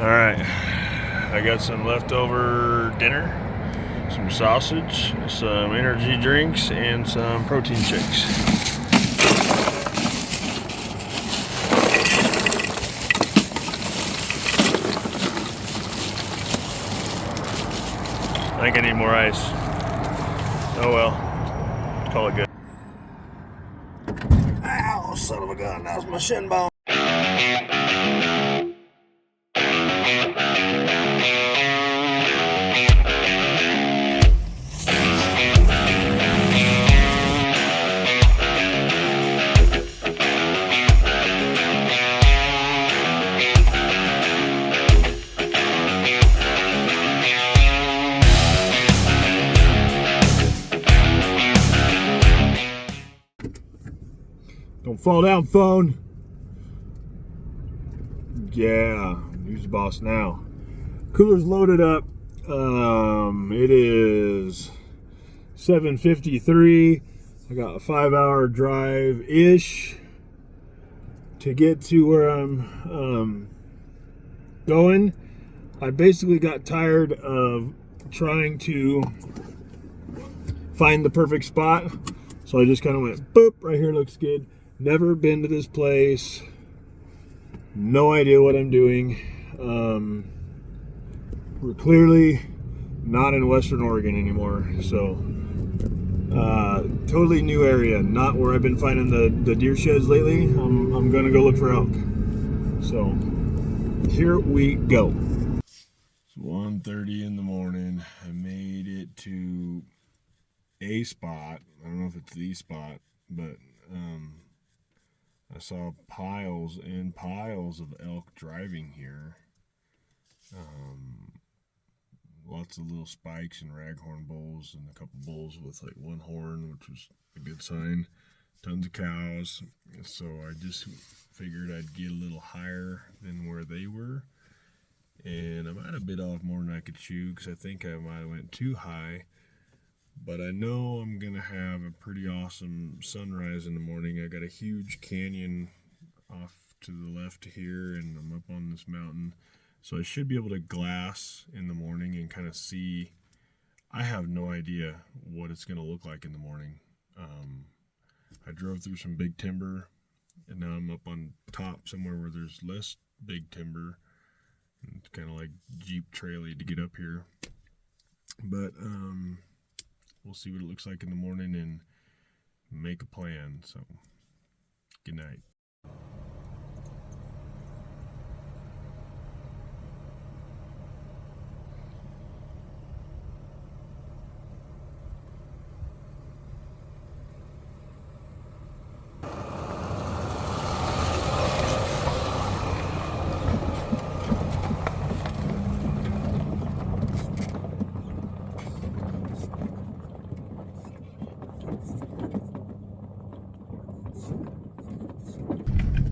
Alright, I got some leftover dinner, some sausage, some energy drinks, and some protein shakes. I think I need more ice. Oh well, call it good. Ow, son of a gun, that was my shin bone. Don't fall down, phone. Yeah, who's the boss now? Cooler's loaded up. It is 7:53. I got a 5-hour drive-ish to get to where I'm going. I basically got tired of trying to find the perfect spot, so I just kind of went, boop, right here looks good. Never been to this place. No idea what I'm doing. We're clearly not in Western Oregon anymore, so totally new area. Not where I've been finding the deer sheds lately. I'm gonna go look for elk. So here we go. It's 1:30 in the morning. I made it to a spot. I don't know if it's the spot, but I saw piles and piles of elk driving here. Lots of little spikes and raghorn bulls, and a couple bulls with like one horn, which was a good sign. Tons of cows. So I just figured I'd get a little higher than where they were. And I might have bit off more than I could chew, because I think I might have went too high. But I know I'm going to have a pretty awesome sunrise in the morning. I got a huge canyon off to the left here, and I'm up on this mountain. So I should be able to glass in the morning and kind of see. I have no idea what it's going to look like in the morning. I drove through some big timber, and now I'm up on top somewhere where there's less big timber. It's kind of like Jeep traily to get up here. But we'll see what it looks like in the morning and make a plan. So, good night.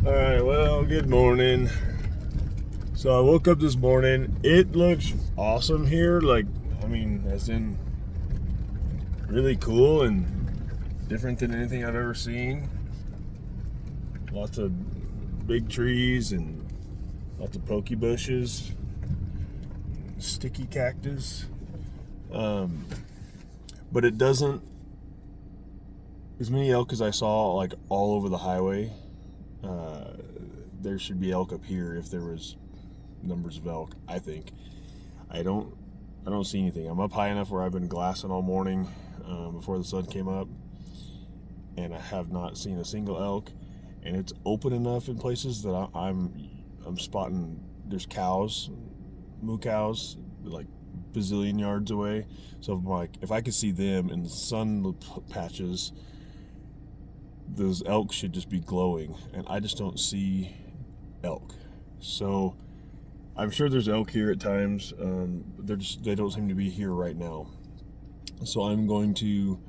Alright, well, good morning. So I woke up this morning. It looks awesome here. Like, I mean, as in really cool and different than anything I've ever seen. Lots of big trees and lots of pokey bushes, sticky cactus. But it doesn't, as many elk as I saw like all over the highway. There should be elk up here if there was numbers of elk. I think I don't see anything. I'm up high enough where I've been glassing all morning before the sun came up, and I have not seen a single elk. And it's open enough in places that I'm spotting there's cows, moo cows, like bazillion yards away. So I'm like, if I could see them in the sun patches, those elk should just be glowing, and I just don't see elk. So I'm sure there's elk here at times. They don't seem to be here right now. So I'm going to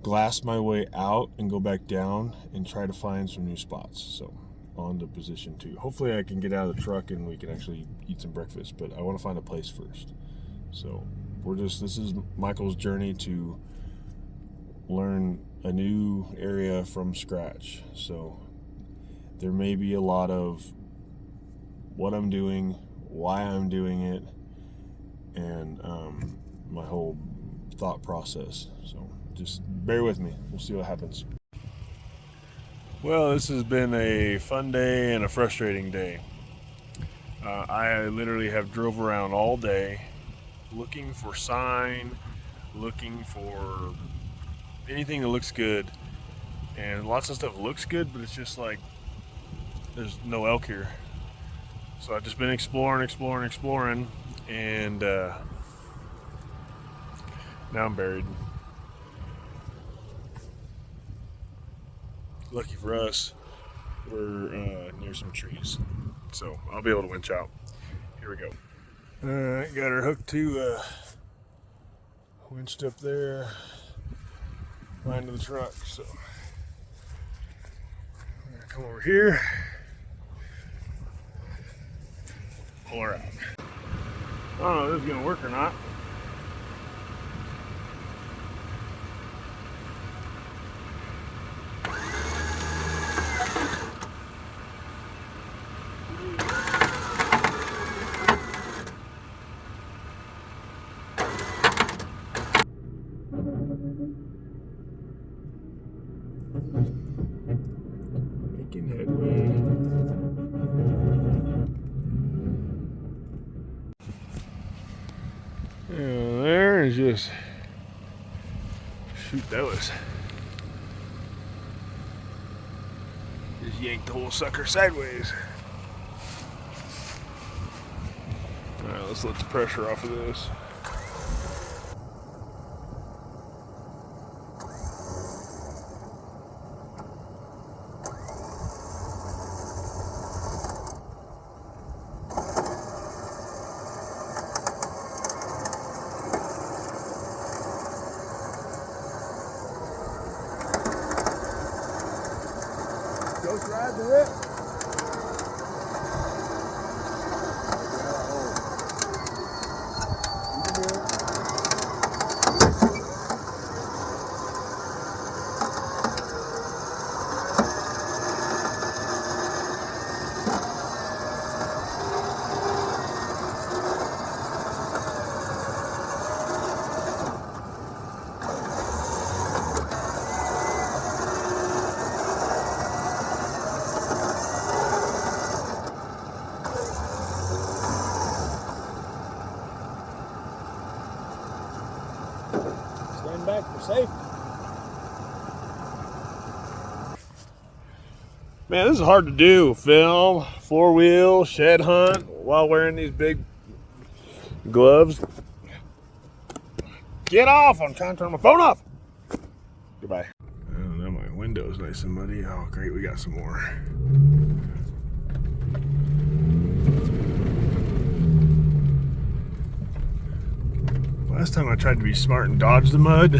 glass my way out and go back down and try to find some new spots. So on to position 2. Hopefully I can get out of the truck and we can actually eat some breakfast, but I want to find a place first. So this is Michael's journey to learn a new area from scratch. So there may be a lot of what I'm doing, why I'm doing it, and my whole thought process. So just bear with me. We'll see what happens. Well, this has been a fun day and a frustrating day. I literally have drove around all day looking for sign, looking for anything that looks good, and lots of stuff looks good, but it's just like there's no elk here. So I've just been exploring, and now I'm buried. Lucky for us, we're near some trees, so I'll be able to winch out. Here we go. Alright, got her hooked to winched up there, line to the truck, so I'm gonna come over here, pull her out. I don't know if this is gonna work or not. Making headway. There is just, shoot, that was, just yanked the whole sucker sideways. Alright, let's let the pressure off of this. Ghost ride the whip. Stand back for safety. Man, this is hard to do. Film, 4-wheel, shed hunt while wearing these big gloves. Get off! I'm trying to turn my phone off. Goodbye. I don't know, my window's nice and muddy. Oh, great, we got some more. Last time I tried to be smart and dodge the mud,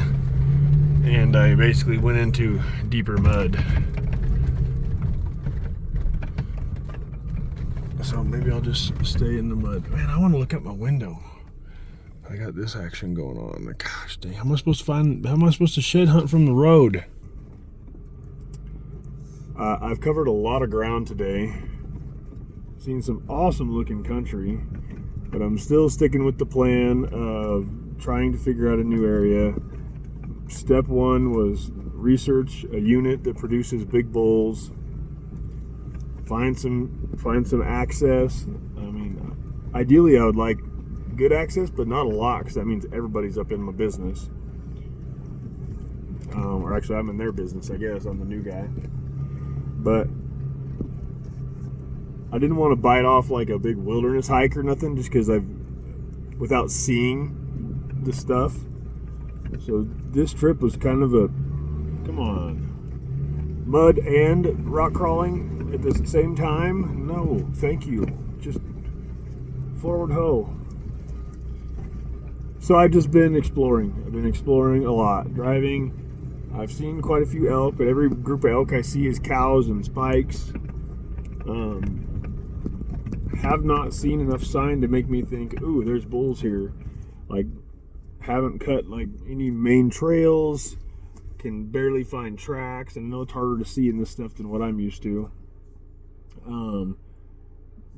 and I basically went into deeper mud. So maybe I'll just stay in the mud. Man, I want to look out my window. I got this action going on. Like, gosh dang, how am I supposed to shed hunt from the road? I've covered a lot of ground today. Seen some awesome looking country, but I'm still sticking with the plan of trying to figure out a new area. Step one was research a unit that produces big bulls. Find some access. I mean, ideally I would like good access, but not a lot, because that means everybody's up in my business. Or actually, I'm in their business, I guess. I'm the new guy. But I didn't want to bite off like a big wilderness hike or nothing, just because without seeing the stuff. So this trip was kind of a, come on, mud and rock crawling at the same time? No, thank you. Just forward ho. So I've just been exploring. I've been exploring a lot. Driving. I've seen quite a few elk, but every group of elk I see is cows and spikes. Have not seen enough sign to make me think, ooh, there's bulls here. Like, haven't cut like any main trails. Can barely find tracks, and I know it's harder to see in this stuff than what I'm used to.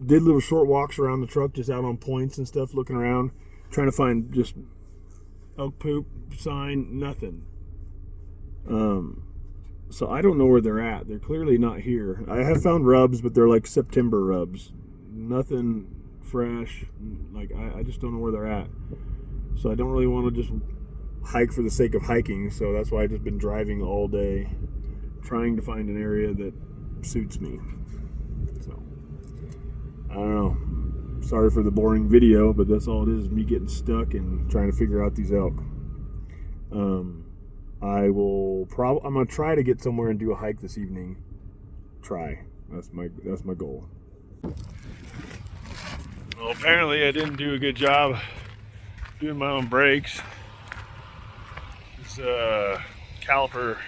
did little short walks around the truck, just out on points and stuff, looking around, trying to find just elk poop sign, nothing. So I don't know where they're at. They're clearly not here. I have found rubs, but they're like September rubs. Nothing fresh. Like, I just don't know where they're at. So I don't really want to just hike for the sake of hiking. So that's why I've just been driving all day, trying to find an area that suits me. So I don't know. Sorry for the boring video, but that's all it is, me getting stuck and trying to figure out these elk. I'm gonna try to get somewhere and do a hike this evening. That's my goal. Well, apparently I didn't do a good job doing my own brakes. This caliper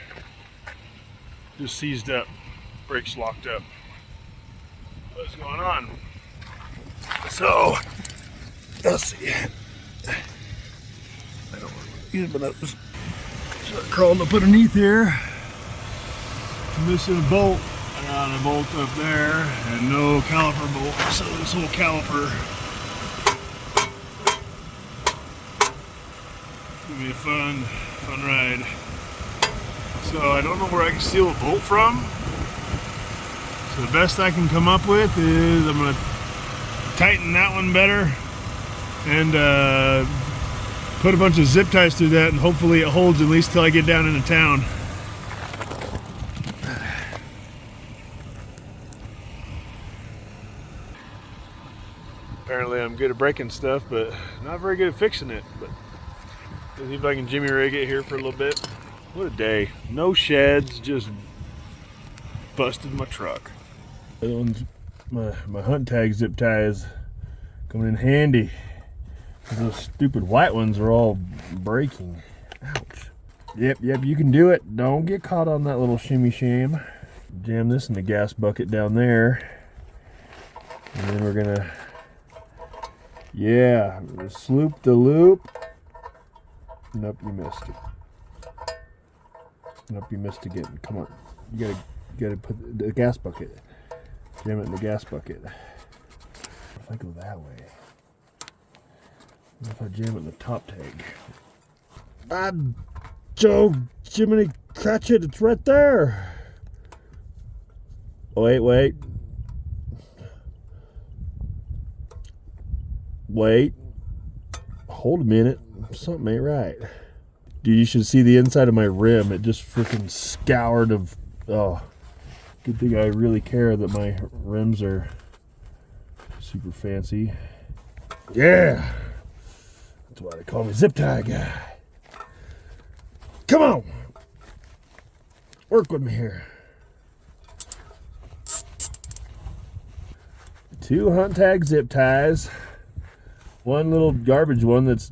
just seized up, brakes locked up. What's going on? So let's see. I don't want to use, but I was crawling up underneath here. Missing a bolt. I got a bolt up there and no caliper bolt. So this whole caliper is gonna be a fun ride. So I don't know where I can steal a bolt from. So the best I can come up with is I'm gonna tighten that one better and put a bunch of zip ties through that, and hopefully it holds at least till I get down into town. Apparently I'm good at breaking stuff, but not very good at fixing it. But let's see if I can jimmy rig it here for a little bit. What a day. No sheds, just busted my truck. My hunt tag zip ties coming in handy. Those stupid white ones are all breaking. Ouch. Yep, you can do it. Don't get caught on that little shimmy sham. Jam this in the gas bucket down there. And then we're gonna, sloop the loop. Nope, you missed it. Nope, you missed again. Come on. You gotta put the gas bucket. Jam it in the gas bucket. If I go that way. What if I jam it in the top tag? Joe, Jiminy Cratchit, it's right there. Wait. Hold a minute. Something ain't right. Dude, you should see the inside of my rim. It just freaking scoured of... Oh, good thing I really care that my rims are super fancy. Yeah! That's why they call me Zip Tie Guy. Come on! Work with me here. 2 hunt tag zip ties. One little garbage one that's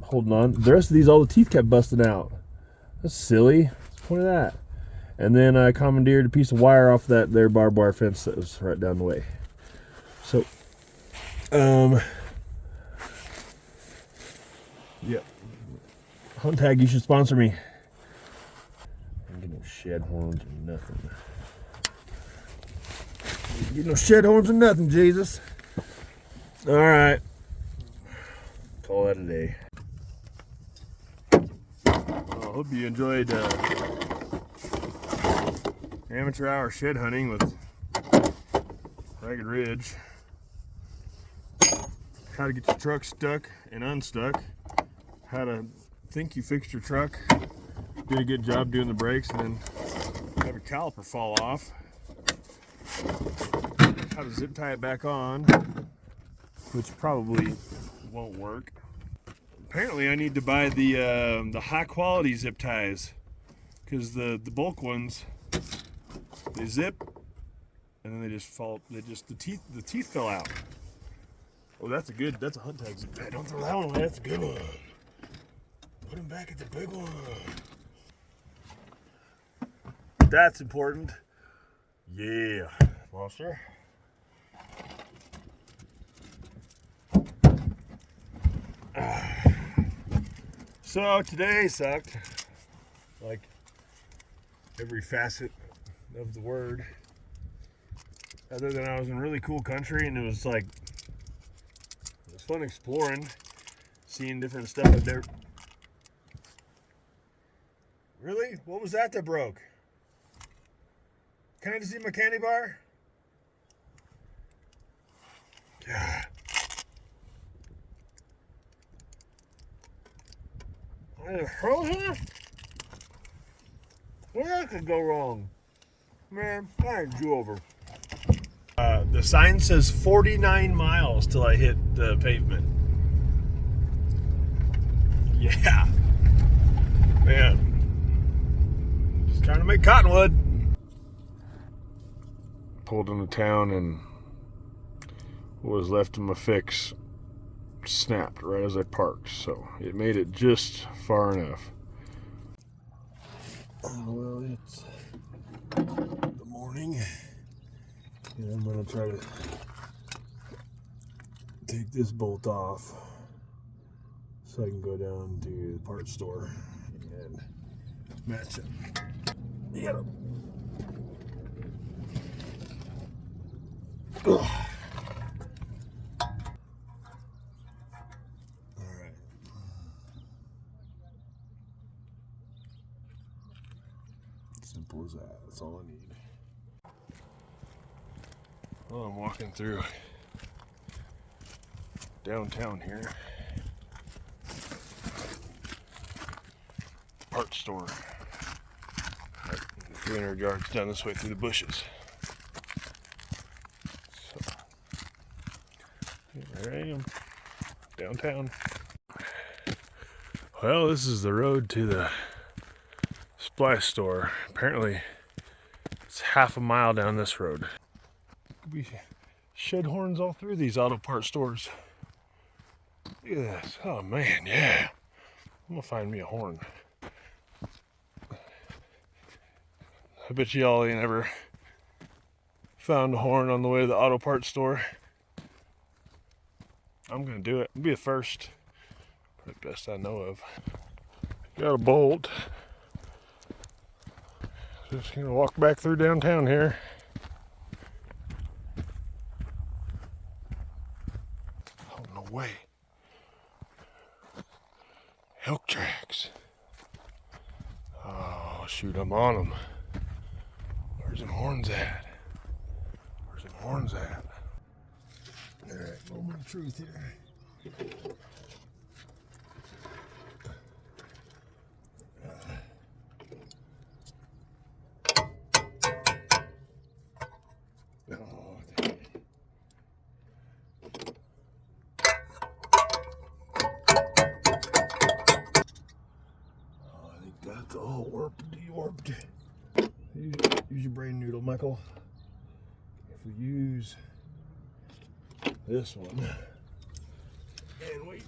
holding on. The rest of these, all the teeth kept busting out. That's silly. What's the point of that? And then I commandeered a piece of wire off that there barbed wire fence that was right down the way. So, yep. Hunt tag, you should sponsor me. I don't get no shed horns or nothing. Get no shed horns or nothing, Jesus. All right. Call that a day. Well, I hope you enjoyed amateur hour shed hunting with Ragged Ridge. How to get your truck stuck and unstuck. How to think you fixed your truck. Did a good job doing the brakes and then have your caliper fall off. How to zip tie it back on, which probably won't work. Apparently I need to buy the high quality zip ties, because the bulk ones, they zip and then they just fall. The teeth fell out. Oh, that's a hunt tag zip tie. Don't throw that one away. That's a good one. Put him back at the big one. That's important. Yeah, monster. So today sucked, like every facet of the word. other than I was in really cool country, and it was like, it was fun exploring, seeing different stuff out there. Really? What was that broke? Can I just eat my candy bar? God. Where could go wrong? Man, I ain't do over. The sign says 49 miles till I hit the pavement. Yeah. Man. Just trying to make cottonwood. Pulled into town and what was left of my fix snapped right as I parked, so it made it just far enough. Well, it's the morning, and I'm gonna try to take this bolt off so I can go down to the parts store and match it. Yeah. Simple as that. That's all I need. Well, I'm walking through downtown here. Parts store. Like 300 yards down this way through the bushes. So, here I am, downtown. Well, this is the road to the supply store. Apparently, it's half a mile down this road. Could be shed horns all through these auto part stores. Look at this. Oh man, yeah. I'm gonna find me a horn. I bet y'all ain't ever found a horn on the way to the auto parts store. I'm gonna do it. I'll be the first. Probably the best I know of. Got a bolt. Just gonna walk back through downtown here. Oh, no way. Elk tracks. Oh, shoot, I'm on them. Where's them horns at? Where's them horns at? Alright, moment of truth here. That's all warped, de-warped. Use your brain noodle, Michael. If we use this one and we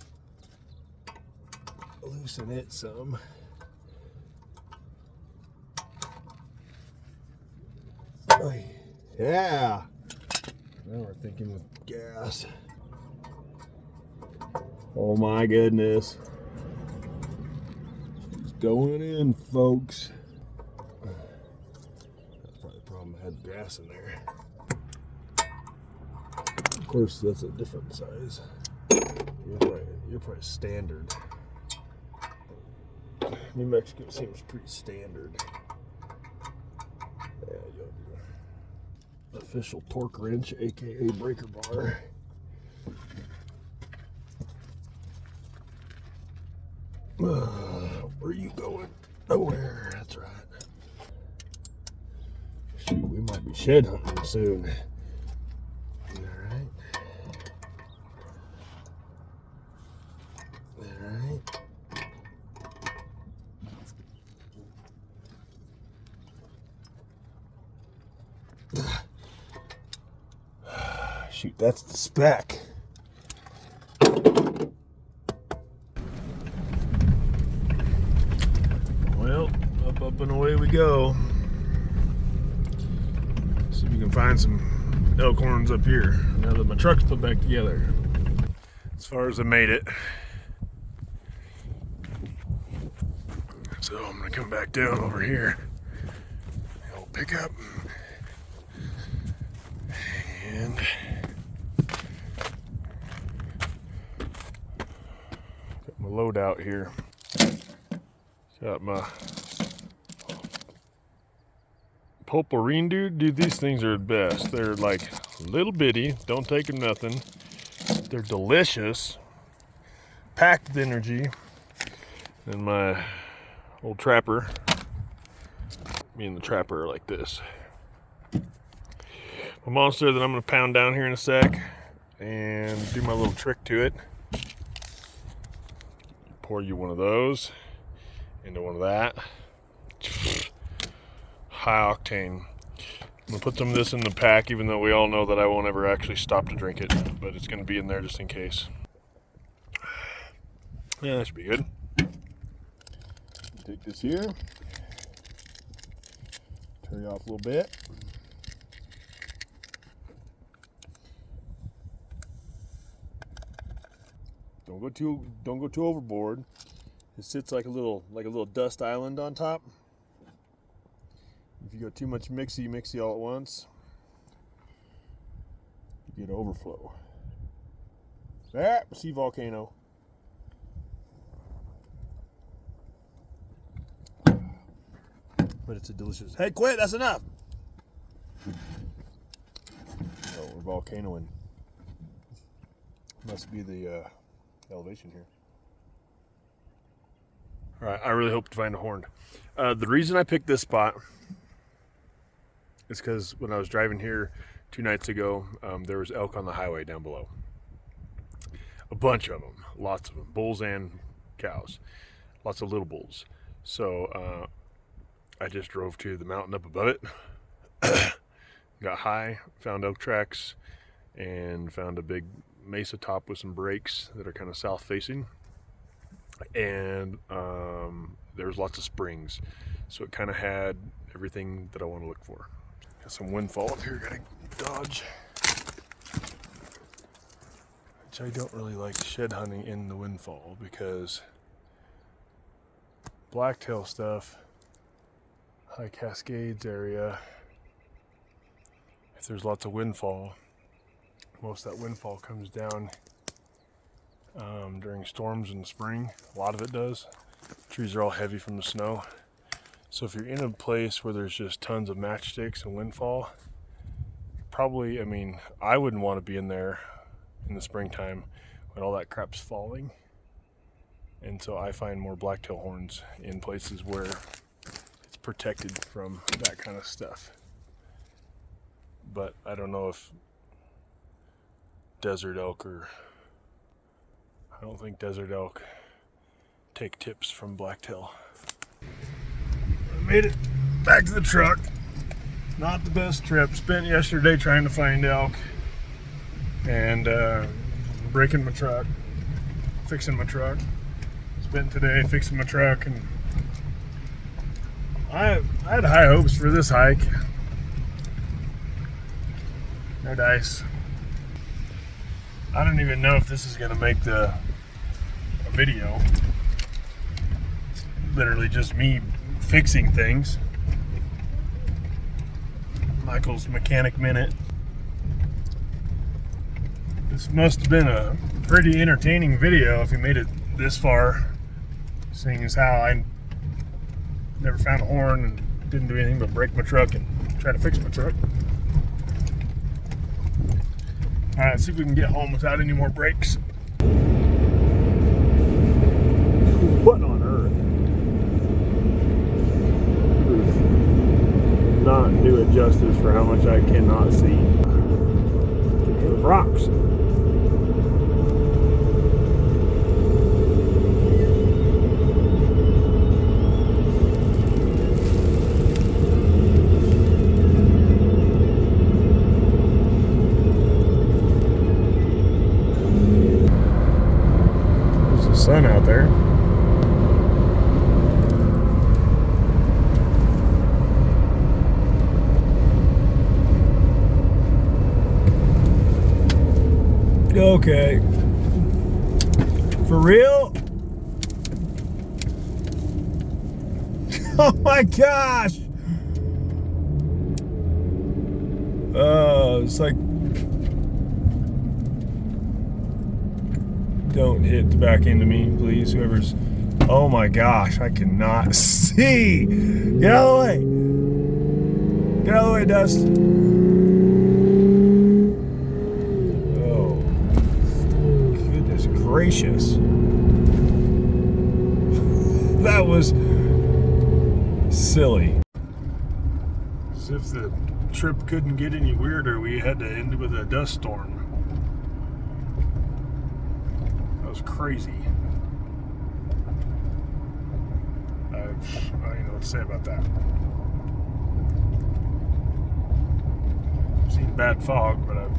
loosen it some, yeah. Now we're thinking with gas. Oh my goodness. Going in, folks. That's probably the problem. I had gas in there. Of course, that's a different size. You're probably standard. New Mexico seems pretty standard. Yeah, you'll do. Official torque wrench, aka breaker bar. Where are you going? Nowhere. That's right. Shoot, we might be shed hunting soon. Alright. Alright. Shoot, that's the spec. Well, up and away we go. See if we can find some elk horns up here now that my truck's put back together. As far as I made it. So I'm gonna come back down over here. The old pickup. And got my load out here. Got my potpourri, dude. These things are the best. They're like little bitty. Don't take them nothing. They're delicious, packed with energy. And my old trapper, me and the trapper are like this. A monster that I'm going to pound down here in a sec and do my little trick to it. Pour you one of those into one of that. High octane. I'm going to put some of this in the pack, even though we all know that I won't ever actually stop to drink it, but it's going to be in there just in case. Yeah, that should be good. Take this here, turn it off a little bit. Don't go too overboard. It sits like a little dust island on top. If you go too much mixy all at once, you get overflow. There, sea volcano. But it's a delicious. Hey, quit! That's enough. Oh, we're volcanoing. Must be the elevation here. All right, I really hope to find a horn. The reason I picked this spot is because when I was driving here 2 nights ago, there was elk on the highway down below. A bunch of them, lots of them, bulls and cows, lots of little bulls. So I just drove to the mountain up above it, got high, found elk tracks, and found a big mesa top with some breaks that are kind of south facing. And there's lots of springs, so it kind of had everything that I want to look for. Got some windfall up here, gotta dodge. Which I don't really like shed hunting in the windfall because blacktail stuff, High Cascades area, if there's lots of windfall, most of that windfall comes down during storms in the spring. A lot of it does. Trees are all heavy from the snow. So if you're in a place where there's just tons of matchsticks and windfall, probably, I wouldn't want to be in there in the springtime when all that crap's falling. And so I find more blacktail horns in places where it's protected from that kind of stuff. But I don't know if desert elk I don't think desert elk take tips from blacktail. I made it back to the truck. Not the best trip. Spent yesterday trying to find elk and breaking my truck, fixing my truck. Spent today fixing my truck, and I had high hopes for this hike. No dice. I don't even know if this is gonna make a video. It's literally just me fixing things. Michael's Mechanic Minute. This must have been a pretty entertaining video if you made it this far, seeing as how I never found a horn and didn't do anything but break my truck and try to fix my truck. Alright, let's see if we can get home without any more breaks. What on earth? Not do it justice for how much I cannot see. There's rocks. Sun out there. Okay. For real? Oh my gosh! It's like Don't hit the back end of me, please. Whoever's... Oh my gosh, I cannot see. Get out of the way. Get out of the way, Dust. Oh, goodness gracious. That was silly. As if the trip couldn't get any weirder, we had to end with a dust storm. That was crazy. I don't even know what to say about that. I've seen bad fog, but I've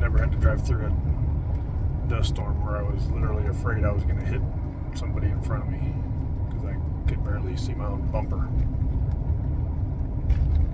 never had to drive through a dust storm where I was literally afraid I was going to hit somebody in front of me because I could barely see my own bumper.